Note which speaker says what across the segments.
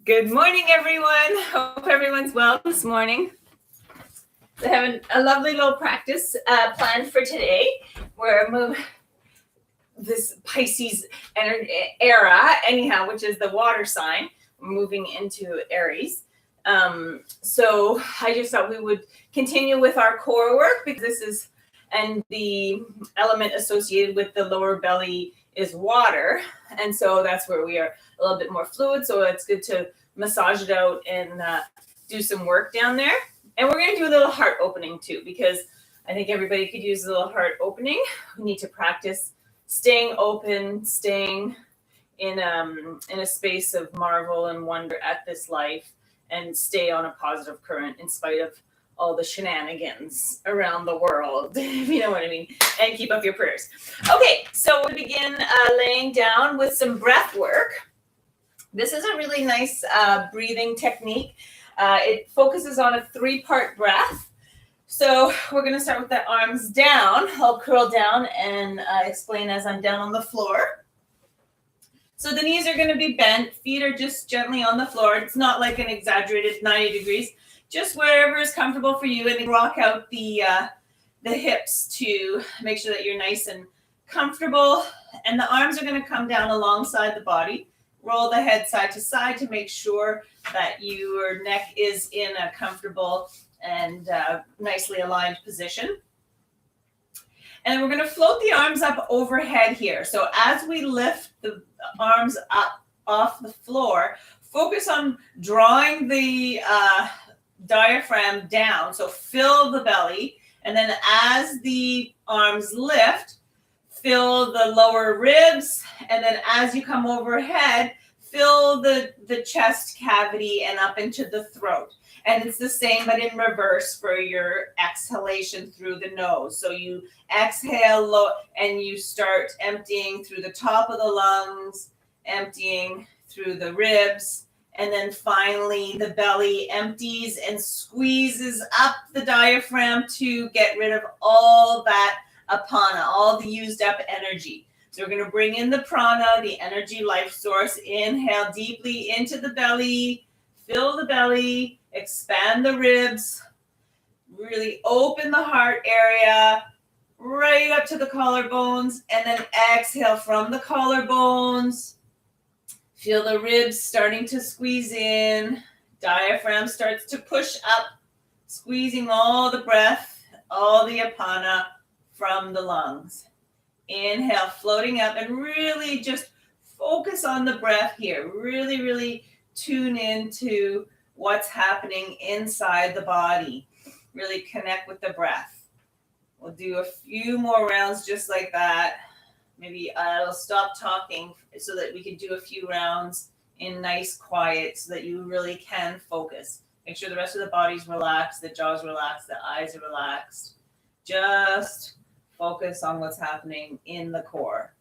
Speaker 1: Good morning, everyone. Hope everyone's well this morning. I have a lovely little practice planned for today. We're moving this Pisces era, anyhow, which is the water sign. We're moving into Aries. So I just thought we would continue with our core work because this is, and the element associated with the lower belly is water. And so that's where we are a little bit more fluid. So it's good to massage it out and do some work down there. And we're going to do a little heart opening too, because I think everybody could use a little heart opening. We need to practice staying open, staying in a space of marvel and wonder at this life, and stay on a positive current in spite of all the shenanigans around the world, if you know what I mean, and keep up your prayers. Okay, so we'll begin laying down with some breath work. This is a really nice breathing technique. It focuses on a 3-part breath. So we're going to start with the arms down. I'll curl down and explain as I'm down on the floor. So the knees are going to be bent. Feet are just gently on the floor. It's not like an exaggerated 90 degrees. Just wherever is comfortable for you. And then rock out the hips to make sure that you're nice and comfortable. And the arms are going to come down alongside the body. Roll the head side to side to make sure that your neck is in a comfortable and nicely aligned position. And we're going to float the arms up overhead here. So as we lift the arms up off the floor, focus on drawing the diaphragm down. So fill the belly. And then as the arms lift, fill the lower ribs. And then as you come overhead, fill the chest cavity and up into the throat. And it's the same, but in reverse for your exhalation through the nose. So you exhale low and you start emptying through the top of the lungs, emptying through the ribs. And then finally, the belly empties and squeezes up the diaphragm to get rid of all that apana, all the used up energy. So we're going to bring in the prana, the energy life source. Inhale deeply into the belly, fill the belly, expand the ribs, really open the heart area, right up to the collarbones, and then exhale from the collarbones. Feel the ribs starting to squeeze in. Diaphragm starts to push up, squeezing all the breath, all the apana from the lungs. Inhale, floating up, and really just focus on the breath here. Really, really tune into what's happening inside the body. Really connect with the breath. We'll do a few more rounds just like that. Maybe I'll stop talking so that we can do a few rounds in nice quiet so that you really can focus. Make sure the rest of the body's relaxed, the jaw's relaxed, the eyes are relaxed. Just focus on what's happening in the core.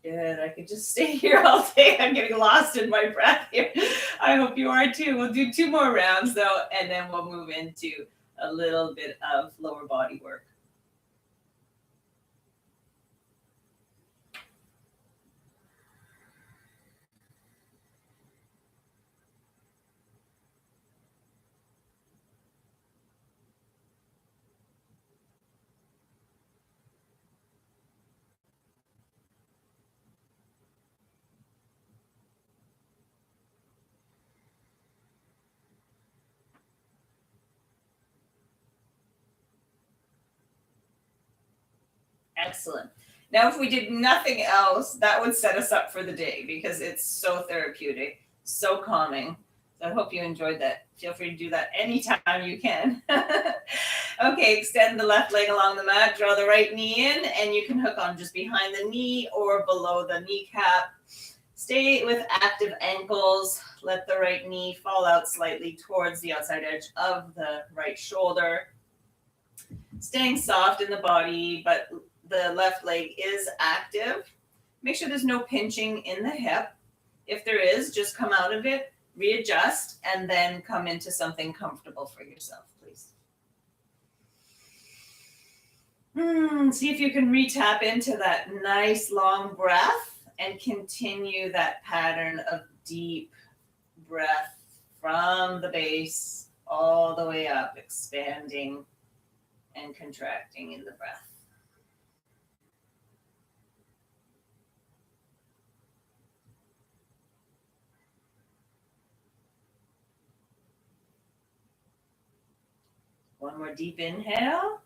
Speaker 1: Good. I could just stay here all day. I'm getting lost in my breath here. I hope you are too. We'll do 2 more rounds though, and then we'll move into a little bit of lower body work. Excellent. Now, if we did nothing else, that would set us up for the day because it's so therapeutic, so calming. So I hope you enjoyed that. Feel free to do that anytime you can. Okay, extend the left leg along the mat, draw the right knee in, and you can hook on just behind the knee or below the kneecap. Stay with active ankles. Let the right knee fall out slightly towards the outside edge of the right shoulder. Staying soft in the body, but the left leg is active. Make sure there's no pinching in the hip. If there is, just come out of it, readjust, and then come into something comfortable for yourself, please. See if you can re-tap into that nice long breath and continue that pattern of deep breath from the base all the way up, expanding and contracting in the breath. One more deep inhale.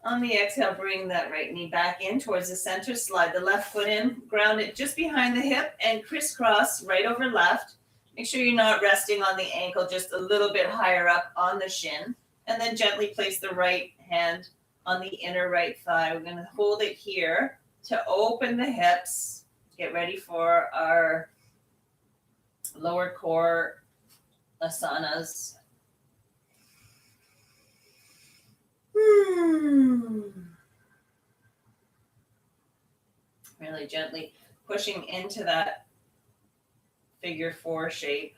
Speaker 1: On the exhale, bring that right knee back in towards the center. Slide the left foot in, ground it just behind the hip, and crisscross right over left. Make sure you're not resting on the ankle, just a little bit higher up on the shin. And then gently place the right hand on the inner right thigh. We're going to hold it here to open the hips. Get ready for our lower core asanas. Really gently pushing into that figure four shape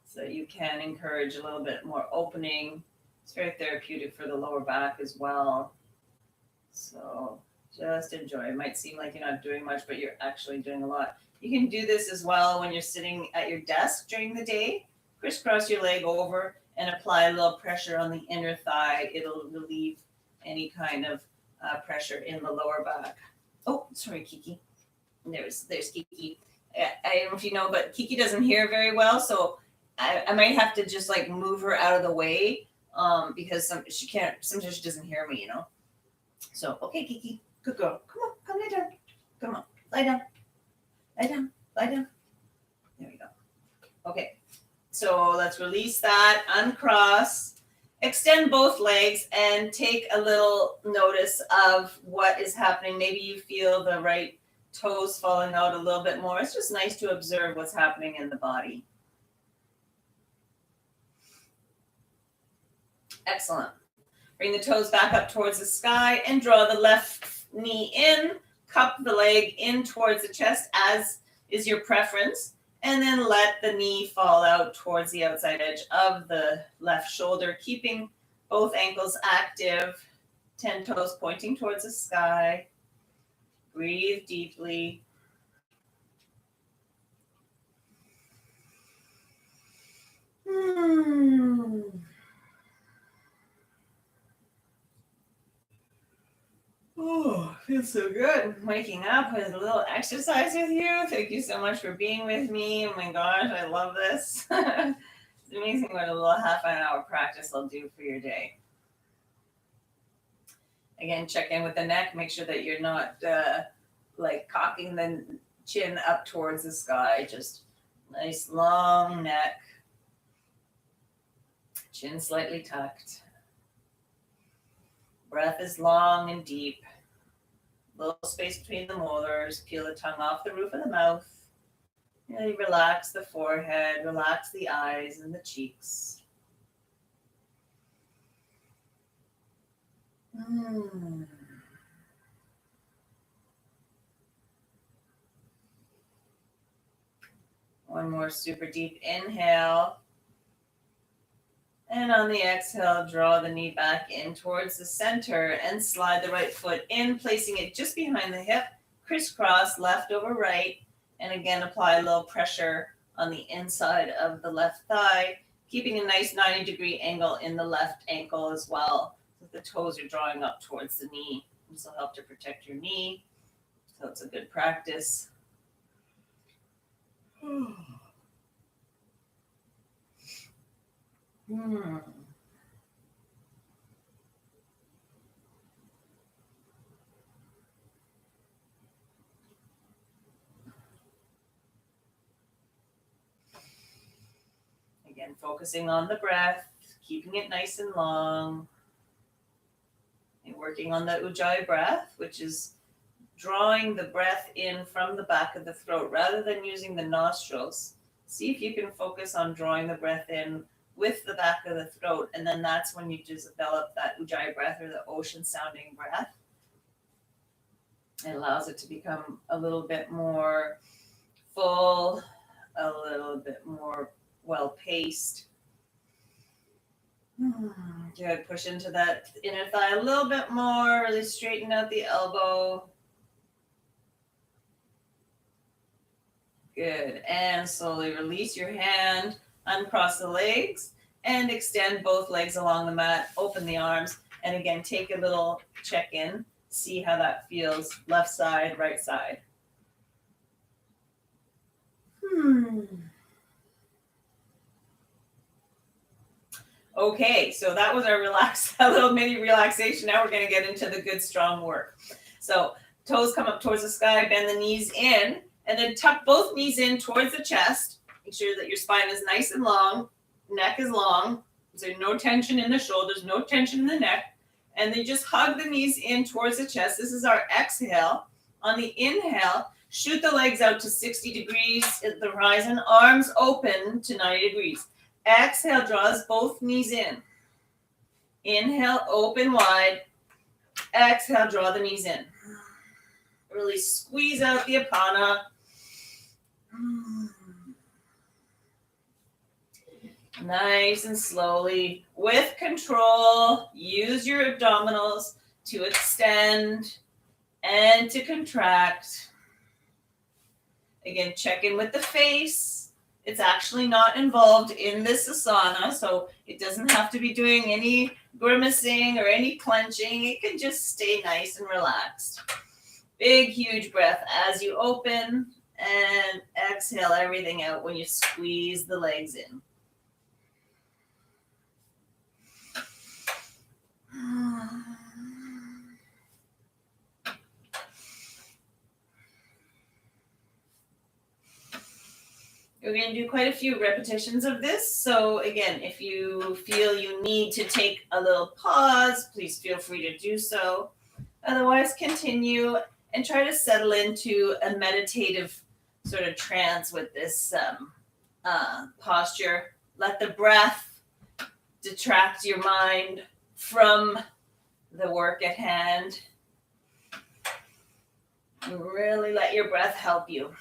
Speaker 1: so you can encourage a little bit more opening. It's very therapeutic for the lower back as well. So just enjoy. It might seem like you're not doing much, but you're actually doing a lot. You can do this as well when you're sitting at your desk during the day. Crisscross your leg over and apply a little pressure on the inner thigh. It'll relieve any kind of pressure in the lower back. Oh, sorry, Kiki. There's Kiki. I don't know if you know, but Kiki doesn't hear very well, so I might have to just like move her out of the way because sometimes she doesn't hear me, you know. So, okay, Kiki, good girl. Come lay down. Come on, lie down. Lie down. There we go. Okay, so let's release that, uncross, extend both legs, and take a little notice of what is happening. Maybe you feel the right toes falling out a little bit more. It's just nice to observe what's happening in the body. Excellent. Bring the toes back up towards the sky and draw the left knee in, cup the leg in towards the chest as is your preference, and then let the knee fall out towards the outside edge of the left shoulder, keeping both ankles active, 10 toes pointing towards the sky. Breathe deeply. Oh, feels so good. Waking up with a little exercise with you. Thank you so much for being with me. Oh my gosh, I love this. It's amazing what a little half an hour practice will do for your day. Again, check in with the neck. Make sure that you're not like cocking the chin up towards the sky. Just nice long neck. Chin slightly tucked. Breath is long and deep. Little space between the molars. Peel the tongue off the roof of the mouth. Really relax the forehead. Relax the eyes and the cheeks. One more super deep inhale. And on the exhale, draw the knee back in towards the center and slide the right foot in, placing it just behind the hip, crisscross left over right. And again, apply a little pressure on the inside of the left thigh, keeping a nice 90-degree angle in the left ankle as well. So the toes are drawing up towards the knee. This will help to protect your knee. So it's a good practice. Again, focusing on the breath, keeping it nice and long. And working on the Ujjayi breath, which is drawing the breath in from the back of the throat rather than using the nostrils. See if you can focus on drawing the breath in with the back of the throat, and then that's when you develop that Ujjayi breath or the ocean sounding breath. It allows it to become a little bit more full, a little bit more well-paced. Good. Push into that inner thigh a little bit more. Really straighten out the elbow. Good. And slowly release your hand. Uncross the legs and extend both legs along the mat. Open the arms. And again, take a little check-in. See how that feels. Left side, right side. Okay, so that was our a little mini relaxation. Now we're going to get into the good, strong work. So toes come up towards the sky, bend the knees in, and then tuck both knees in towards the chest. Make sure that your spine is nice and long, neck is long, so no tension in the shoulders, no tension in the neck. And then just hug the knees in towards the chest. This is our exhale. On the inhale, shoot the legs out to 60 degrees at the horizon, arms open to 90 degrees. Exhale, draws both knees in. Inhale, open wide. Exhale, draw the knees in. Really squeeze out the apana. Nice and slowly, with control, use your abdominals to extend and to contract. Again, check in with the face. It's actually not involved in this asana, so it doesn't have to be doing any grimacing or any clenching. It can just stay nice and relaxed. Big, huge breath as you open, and exhale everything out when you squeeze the legs in. We're going to do quite a few repetitions of this. So again, if you feel you need to take a little pause, please feel free to do so. Otherwise, continue and try to settle into a meditative sort of trance with this posture. Let the breath detract your mind from the work at hand. And really let your breath help you.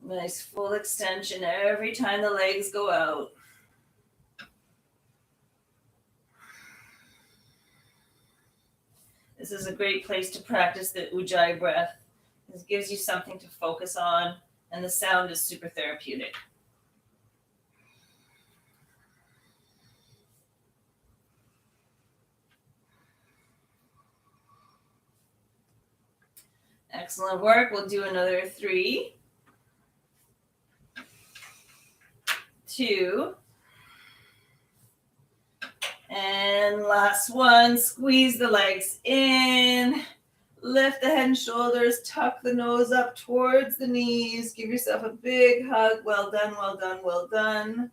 Speaker 1: Nice full extension every time the legs go out. This is a great place to practice the Ujjayi breath. This gives you something to focus on, and the sound is super therapeutic. Excellent work. We'll do another 3, 2, and last one. Squeeze the legs in, lift the head and shoulders, tuck the nose up towards the knees, give yourself a big hug. Well done, well done, well done.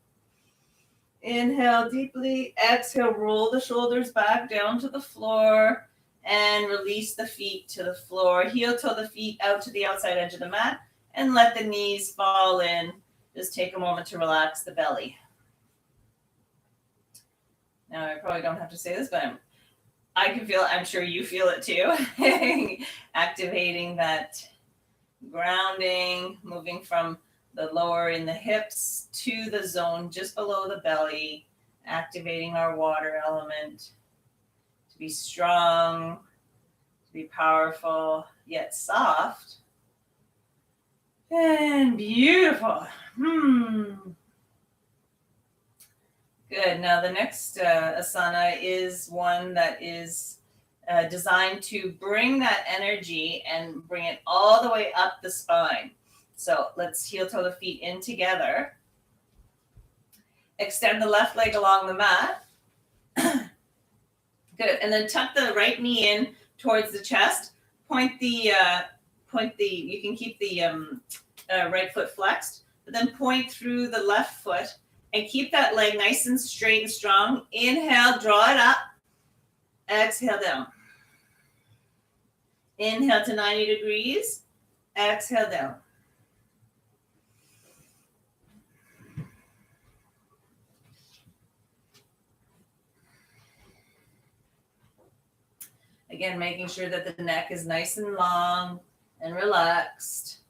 Speaker 1: Inhale deeply, exhale, roll the shoulders back down to the floor and release the feet to the floor. Heel toe the feet out to the outside edge of the mat and let the knees fall in. Just take a moment to relax the belly. Now, I probably don't have to say this, but I can feel it. I'm sure you feel it too. Activating that grounding, moving from the lower in the hips to the zone just below the belly, activating our water element to be strong, to be powerful, yet soft. And beautiful. Good. Now the next asana is one that is designed to bring that energy and bring it all the way up the spine. So let's heel toe the feet in together. Extend the left leg along the mat. Good. And then tuck the right knee in towards the chest. You can keep the right foot flexed, but then point through the left foot and keep that leg nice and straight and strong. Inhale, draw it up. Exhale down. Inhale to 90 degrees. Exhale down. Again, making sure that the neck is nice and long and relaxed.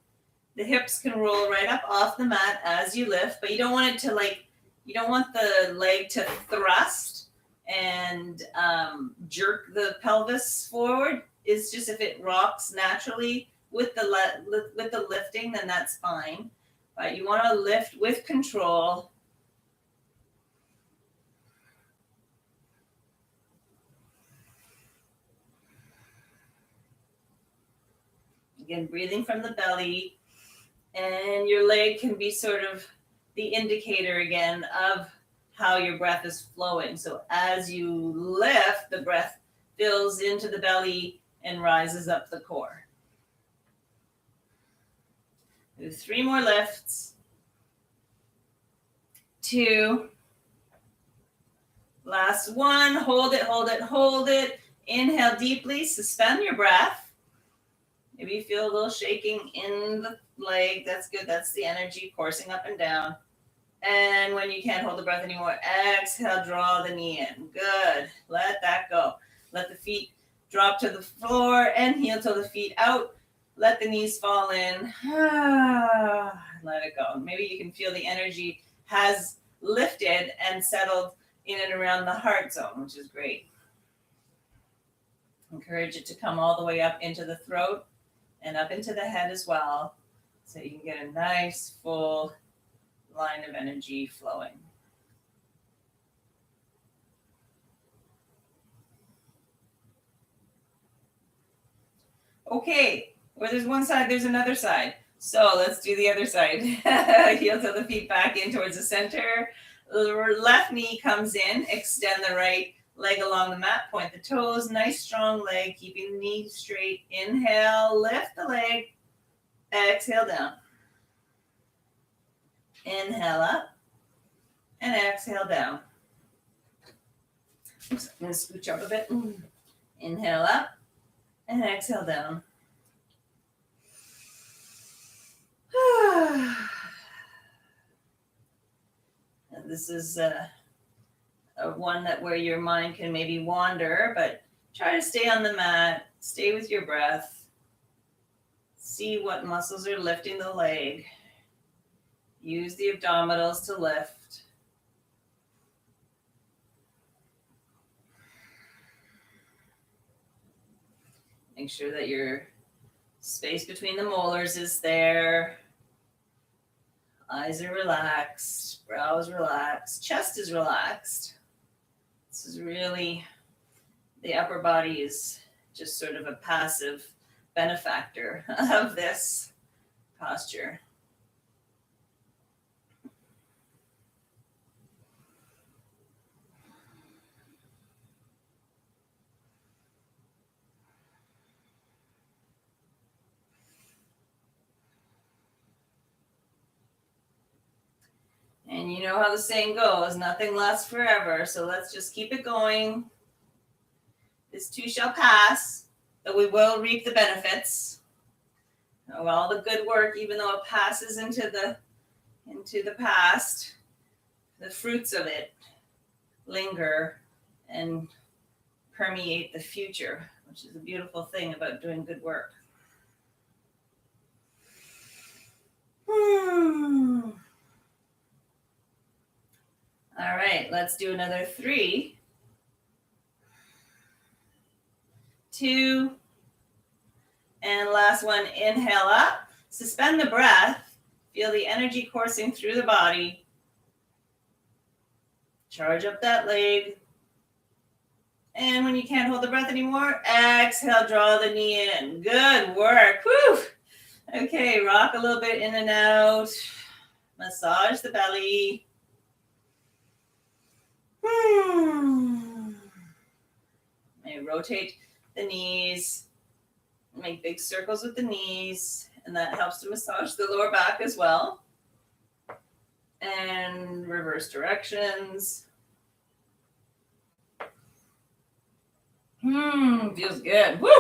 Speaker 1: The hips can roll right up off the mat as you lift, but you don't want it to you don't want the leg to thrust and jerk the pelvis forward. It's just if it rocks naturally with the lifting, then that's fine. But you want to lift with control. Again, breathing from the belly, and your leg can be sort of the indicator again of how your breath is flowing. So as you lift, the breath fills into the belly and rises up the core. Do 3 more lifts. 2. Last one. Hold it, hold it, hold it. Inhale deeply. Suspend your breath. Maybe you feel a little shaking in the leg. That's good. That's the energy coursing up and down. And when you can't hold the breath anymore, exhale, draw the knee in. Good. Let that go. Let the feet drop to the floor and heel toe the feet out. Let the knees fall in. Let it go. Maybe you can feel the energy has lifted and settled in and around the heart zone, which is great. Encourage it to come all the way up into the throat and up into the head as well, so you can get a nice full line of energy flowing. Okay, where there's one side, there's another side. So let's do the other side. Heel toe the feet back in towards the center. Left knee comes in, extend the right leg along the mat, point the toes, nice strong leg, keeping the knee straight. Inhale, lift the leg, exhale down. Inhale up and exhale down. Oops, I'm going to scooch up a bit. Inhale up and exhale down. And this is a one that where your mind can maybe wander, but try to stay on the mat, stay with your breath, see what muscles are lifting the leg. Use the abdominals to lift. Make sure that your space between the molars is there. Eyes are relaxed, brow is relaxed, chest is relaxed. This is really, the upper body is just sort of a passive benefactor of this posture. And you know how the saying goes, nothing lasts forever. So let's just keep it going. This too shall pass, but we will reap the benefits of all the good work, even though it passes into the past. The fruits of it linger and permeate the future, which is a beautiful thing about doing good work. All right, let's do another 3, 2, and last one. Inhale up, suspend the breath, feel the energy coursing through the body. Charge up that leg. And when you can't hold the breath anymore, exhale, draw the knee in. Good work. Whew. Okay, rock a little bit in and out. Massage the belly. Maybe rotate the knees. Make big circles with the knees, and that helps to massage the lower back as well. And reverse directions. Feels good. Woo!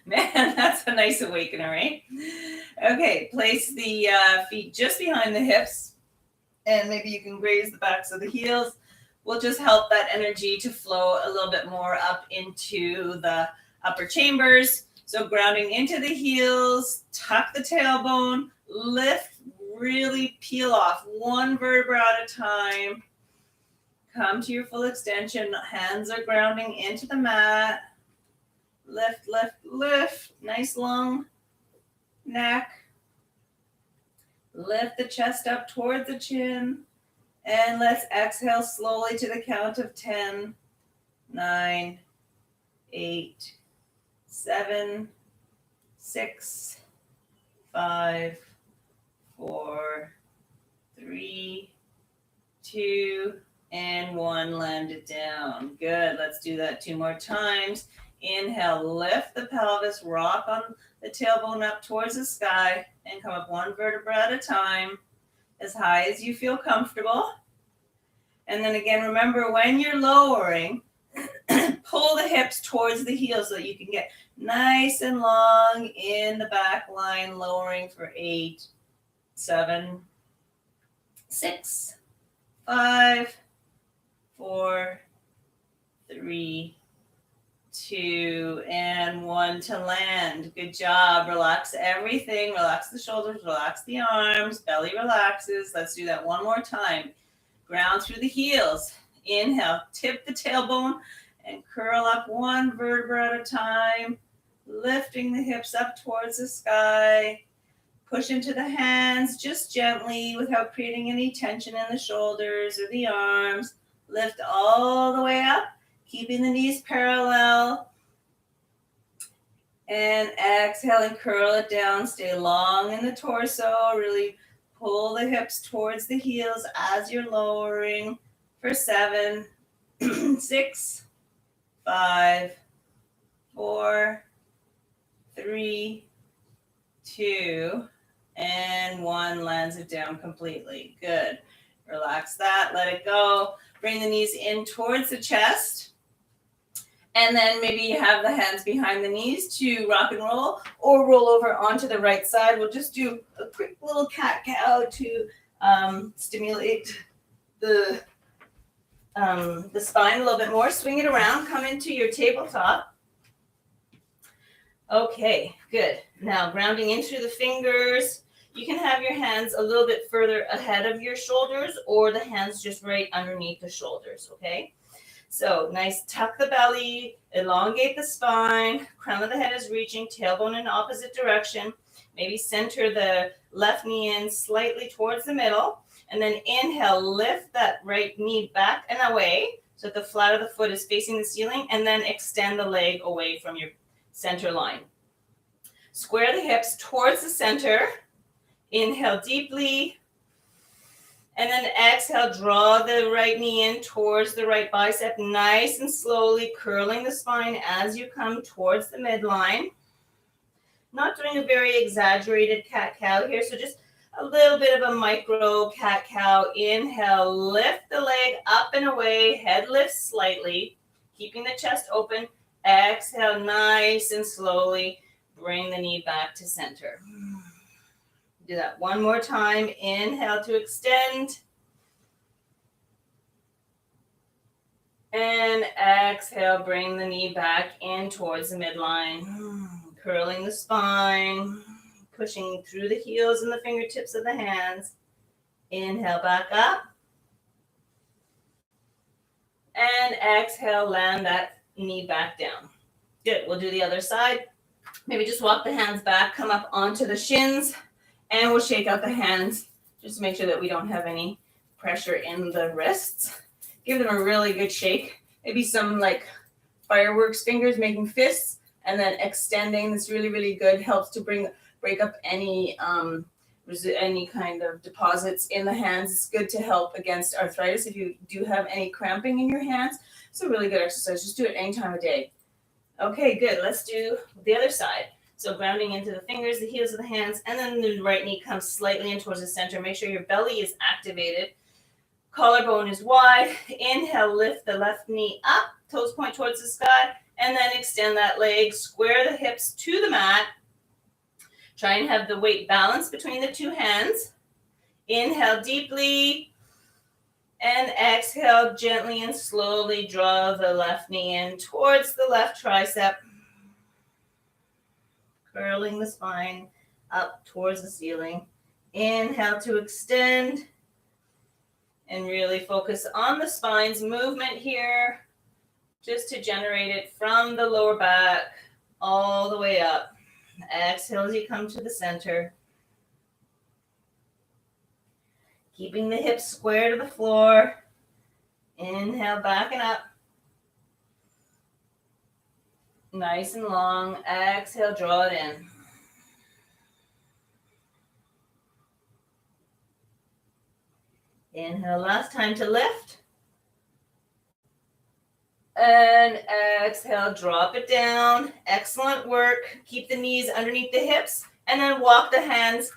Speaker 1: Man, that's a nice awakener, right? Okay, place the feet just behind the hips, and maybe you can graze the backs of the heels. Will just help that energy to flow a little bit more up into the upper chambers. So grounding into the heels, tuck the tailbone, lift, really peel off one vertebra at a time. Come to your full extension. Hands are grounding into the mat. Lift, lift, lift. Nice long neck. Lift the chest up towards the chin. And let's exhale slowly to the count of 10, 9, 8, 7, 6, 5, 4, 3, 2, and 1. Land it down. Good. Let's do that 2 more times. Inhale, lift the pelvis, rock on the tailbone up towards the sky, and come up 1 vertebra at a time, as high as you feel comfortable. And then again, remember when you're lowering, pull the hips towards the heels so that you can get nice and long in the back line, lowering for 8, 7, 6, 5, 4, 3, 2, and 1 to land. Good job. Relax everything. Relax the shoulders, relax the arms, belly relaxes. Let's do that 1 more time. Ground through the heels. Inhale, tip the tailbone and curl up 1 vertebra at a time, lifting the hips up towards the sky. Push into the hands just gently without creating any tension in the shoulders or the arms. Lift all the way up, keeping the knees parallel. And exhale and curl it down. Stay long in the torso. Really pull the hips towards the heels as you're lowering for 7, 6, 5, 4, 3, 2, and 1. Lands it down completely. Good. Relax that. Let it go. Bring the knees in towards the chest. And then maybe you have the hands behind the knees to rock and roll or roll over onto the right side. We'll just do a quick little cat-cow to stimulate the spine a little bit more. Swing it around. Come into your tabletop. Okay, good. Now grounding into the fingers. You can have your hands a little bit further ahead of your shoulders or the hands just right underneath the shoulders, okay? So nice, tuck the belly, elongate the spine, crown of the head is reaching, tailbone in opposite direction. Maybe center the left knee in slightly towards the middle. And then inhale, lift that right knee back and away so that the flat of the foot is facing the ceiling. And then extend the leg away from your center line. Square the hips towards the center. Inhale deeply. And then exhale, draw the right knee in towards the right bicep, nice and slowly curling the spine as you come towards the midline. Not doing a very exaggerated cat-cow here, so just a little bit of a micro cat-cow. Inhale, lift the leg up and away, head lifts slightly, keeping the chest open. Exhale, nice and slowly, bring the knee back to center. Do that 1 more time. Inhale to extend. And exhale, bring the knee back in towards the midline. Curling the spine. Pushing through the heels and the fingertips of the hands. Inhale back up. And exhale, land that knee back down. Good. We'll do the other side. Maybe just walk the hands back, come up onto the shins. And we'll shake out the hands just to make sure that we don't have any pressure in the wrists. Give them a really good shake. Maybe some like fireworks fingers making fists and then extending. This really, really good. Helps to bring break up any kind of deposits in the hands. It's good to help against arthritis if you do have any cramping in your hands. It's a really good exercise. Just do it any time of day. Okay, good. Let's do the other side. So grounding into the fingers, the heels of the hands, and then the right knee comes slightly in towards the center. Make sure your belly is activated. Collarbone is wide. Inhale, lift the left knee up, toes point towards the sky, and then extend that leg. Square the hips to the mat. Try and have the weight balance between the two hands. Inhale deeply. And exhale gently and slowly draw the left knee in towards the left tricep. Curling the spine up towards the ceiling. Inhale to extend. And really focus on the spine's movement here. Just to generate it from the lower back all the way up. Exhale as you come to the center. Keeping the hips square to the floor. Inhale, back and up. Nice and long. Exhale, draw it in. Inhale, last time to lift. And exhale, drop it down. Excellent work. Keep the knees underneath the hips. And then walk the hands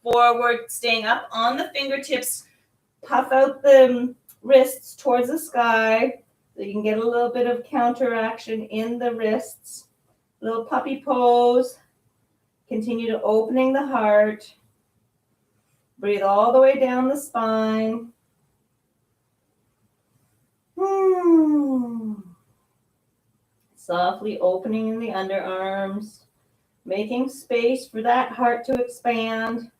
Speaker 1: forward, staying up on the fingertips. Puff out the wrists towards the sky. So you can get a little bit of counteraction in the wrists. Little puppy pose. Continue to opening the heart. Breathe all the way down the spine. Softly opening in the underarms. Making space for that heart to expand.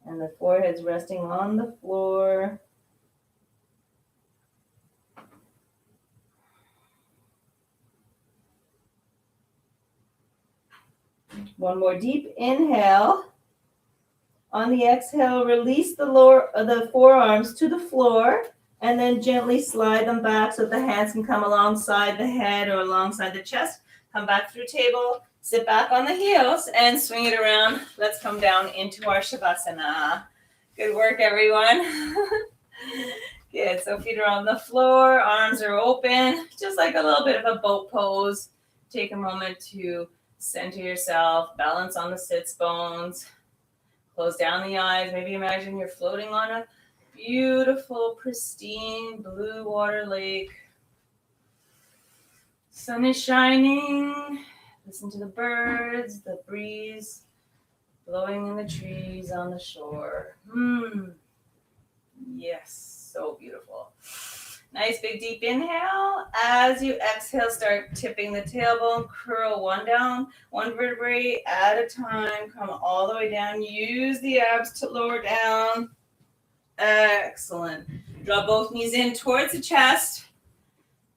Speaker 1: And the forehead's resting on the floor. One more deep inhale. On the exhale, release the forearms to the floor and then gently slide them back so that the hands can come alongside the head or alongside the chest. Come back through table, sit back on the heels and swing it around. Let's come down into our Shavasana. Good work, everyone. Good, so feet are on the floor, arms are open, just like a little bit of a boat pose. Take a moment to center yourself, balance on the sits bones. Close down the eyes. Maybe imagine you're floating on a beautiful, pristine blue water lake. Sun is shining. Listen to the birds, the breeze blowing in the trees on the shore. Yes, so beautiful. Nice big deep inhale. As you exhale, start tipping the tailbone. Curl one vertebrae at a time. Come all the way down. Use the abs to lower down. Excellent. Draw both knees in towards the chest.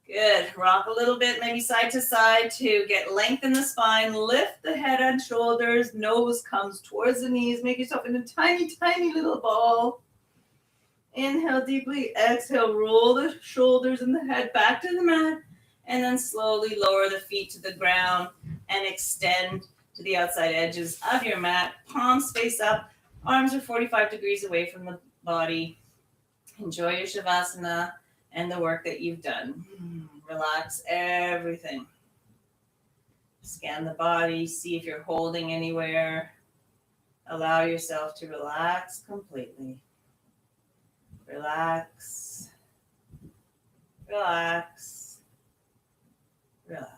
Speaker 1: Good. Rock a little bit, maybe side to side to get length in the spine. Lift the head and shoulders. Nose comes towards the knees. Make yourself in a tiny, tiny little ball. Inhale deeply, exhale, roll the shoulders and the head back to the mat, and then slowly lower the feet to the ground and extend to the outside edges of your mat. Palms face up, arms are 45 degrees away from the body. Enjoy your Shavasana and the work that you've done. Relax everything. Scan the body, see if you're holding anywhere. Allow yourself to relax completely. Relax, relax, relax.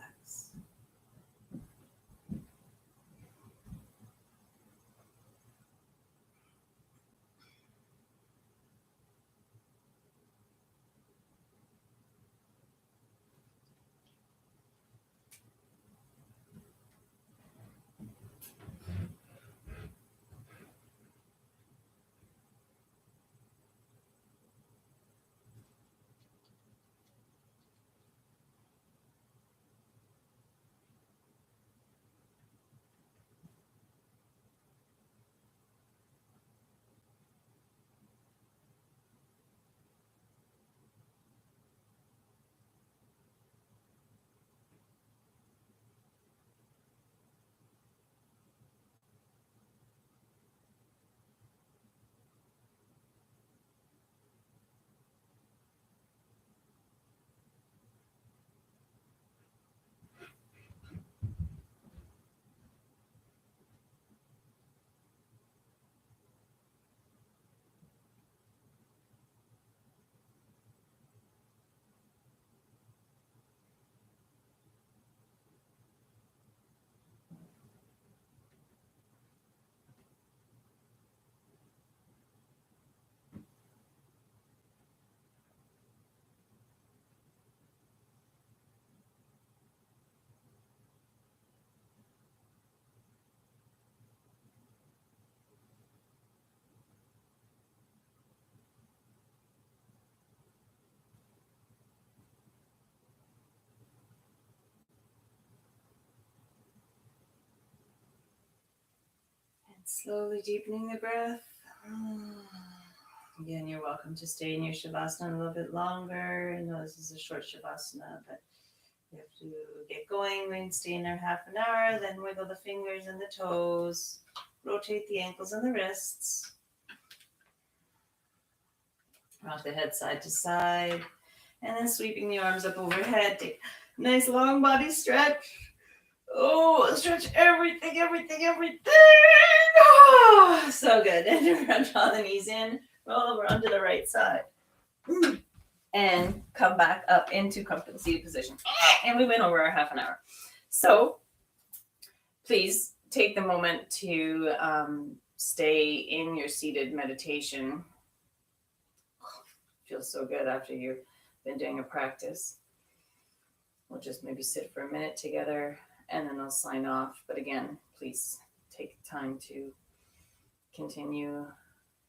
Speaker 1: Slowly deepening the breath. Again, you're welcome to stay in your Shavasana a little bit longer. I know this is a short Shavasana, but you have to get going. We can stay in there half an hour, then wiggle the fingers and the toes. Rotate the ankles and the wrists. Rock the head side to side. And then sweeping the arms up overhead. Take a nice long body stretch. Oh, stretch everything. Oh, so good. And draw the knees in. Roll over onto the right side. And come back up into comfortable seated position. And we went over our half an hour. So please take the moment to stay in your seated meditation. Feels so good after you've been doing a practice. We'll just maybe sit for a minute together and then I'll sign off. But again, please take time to continue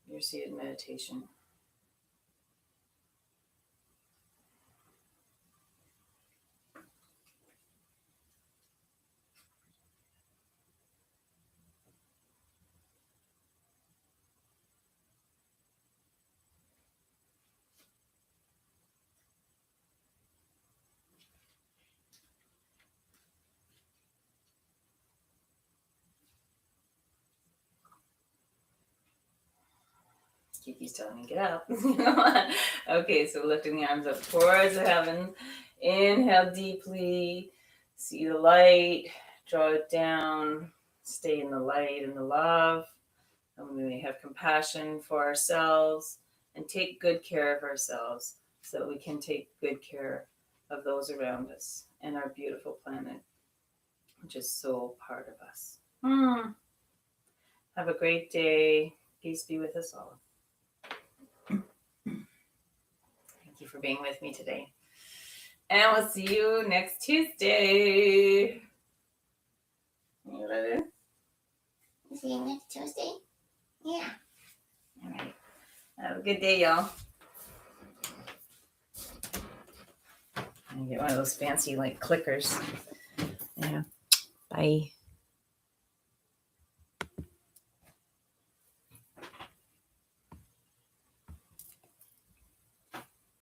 Speaker 1: your seated meditation. Kiki's telling me get up. Okay, so lifting the arms up towards the heavens. Inhale deeply. See the light. Draw it down. Stay in the light and the love. And we may have compassion for ourselves and take good care of ourselves so that we can take good care of those around us and our beautiful planet, which is so part of us. Have a great day. Peace be with us all. Thank you for being with me today. And we'll see you next Tuesday.
Speaker 2: See you next Tuesday? Yeah.
Speaker 1: All right. Have a good day, y'all. I get one of those fancy like clickers. Yeah. Bye.